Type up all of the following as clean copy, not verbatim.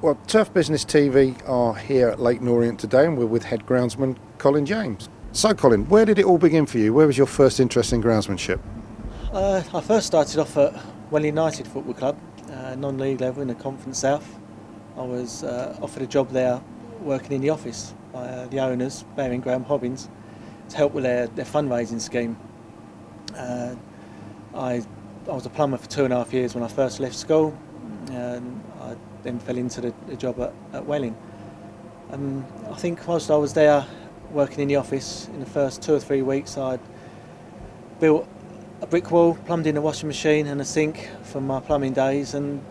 Well, Turf Business TV are here at Leyton Orient today, and we're with head groundsman Colin James. So Colin, where did it all begin for you? Where was your first interest in groundsmanship? I first started off at Welling United Football Club, non-league level in the Conference South. I was offered a job there working in the office by the owners, Barry and Graham Hobbins, to help with their fundraising scheme. I was a plumber for 2.5 years when I first left school, and I then fell into the job at Welling. I think whilst I was there working in the office, in the first 2 or 3 weeks I'd built a brick wall, plumbed in a washing machine and a sink from my plumbing days, and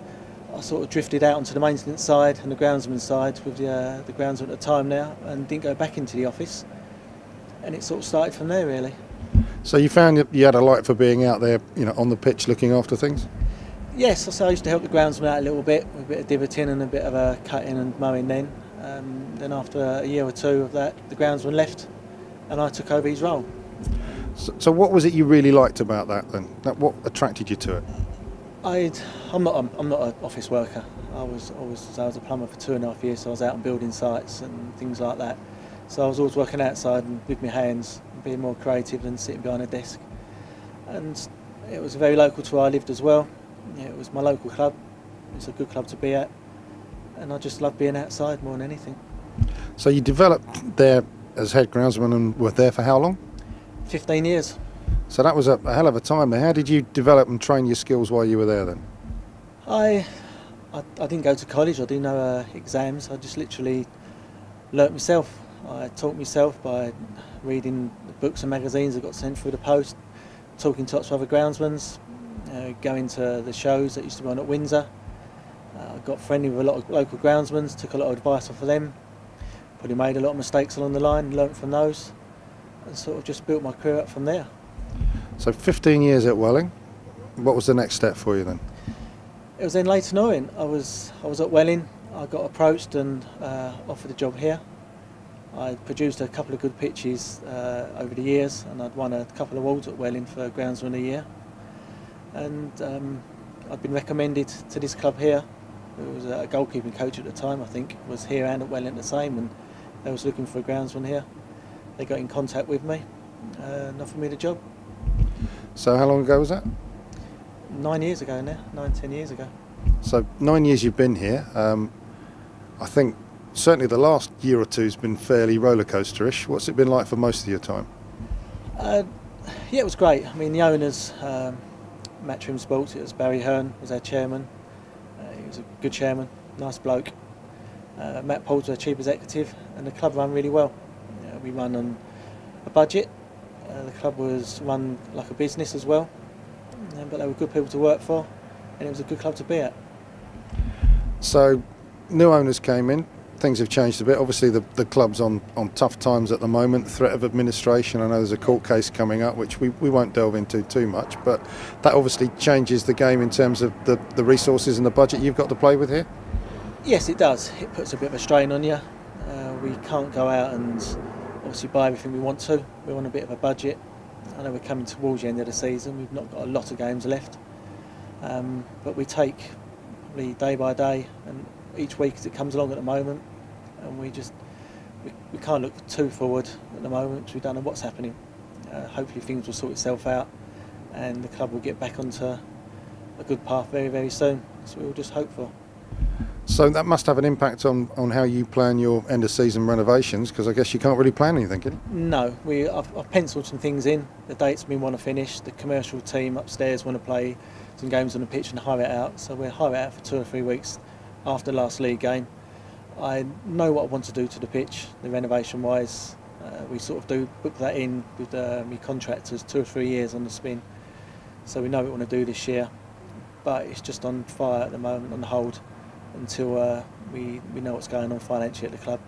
I sort of drifted out onto the maintenance side and the groundsman side with the groundsman at the time now, and didn't go back into the office, and it sort of started from there really. So you found that you had a light for being out there, on the pitch looking after things? Yes, so I used to help the groundsman out a little bit, with a bit of divoting and a bit of cutting and mowing then. Then after a year or two of that, the groundsman left and I took over his role. So what was it you really liked about that then? What attracted you to it? I'm not an office worker. I was a plumber for 2.5 years, so I was out on building sites and things like that. So I was always working outside and with my hands, and being more creative than sitting behind a desk. And it was very local to where I lived as well. It was my local club. It's a good club to be at, and I just love being outside more than anything. So you developed there as head groundsman and were there for how long? 15 years. So that was a hell of a time there. How did you develop and train your skills while you were there then? I didn't go to college. I didn't know exams. I just literally learnt myself. I taught myself by reading the books and magazines that got sent through the post, talking to lots of other groundsmen, going to the shows that used to be on at Windsor. I got friendly with a lot of local groundsmen, took a lot of advice off of them, probably made a lot of mistakes along the line, learnt from those, and sort of just built my career up from there. So 15 years at Welling. What was the next step for you then? It was in Leyton Orient. I was at Welling. I got approached and offered a job here. I produced a couple of good pitches over the years, and I'd won a couple of awards at Welling for Groundsman of the Year. And I'd been recommended to this club here. There was a goalkeeping coach at the time, I think, was here and at Welling the same, and they was looking for a groundsman here. They got in contact with me and offered me the job. So how long ago was that? 9 years ago now, 9-10 years ago. So 9 years you've been here. I think certainly the last year or two has been fairly roller coaster-ish. What's it been like for most of your time? Yeah, it was great. I mean, the owners, Matchroom Sports, it was Barry Hearn was our chairman. He was a good chairman, nice bloke. Matt Paul's our chief executive, and the club ran really well. We run on a budget. The club was run like a business as well, but they were good people to work for, and it was a good club to be at. So new owners came in, things have changed a bit. Obviously the club's on tough times at the moment, threat of administration. I know there's a court case coming up which we won't delve into too much, but that obviously changes the game in terms of the resources and the budget you've got to play with here. Yes, it does. It puts a bit of a strain on you. We can't go out and obviously buy everything we want to. We're on a bit of a budget. I know we're coming towards the end of the season. We've not got a lot of games left, but we take probably day by day and each week as it comes along at the moment, and we can't look too forward at the moment because we don't know what's happening. Hopefully things will sort itself out and the club will get back onto a good path very, very soon. So we'll just hope for. So that must have an impact on how you plan your end of season renovations, because I guess you can't really plan anything, can you? No, I've penciled some things in, the dates we want to finish, the commercial team upstairs want to play some games on the pitch and hire it out, so we'll hire it out for 2 or 3 weeks after the last league game. I know what I want to do to the pitch, the renovation wise. We sort of do book that in with my contractors 2 or 3 years on the spin, so we know what we want to do this year, but it's just on fire at the moment, on hold, until we know what's going on financially at the club.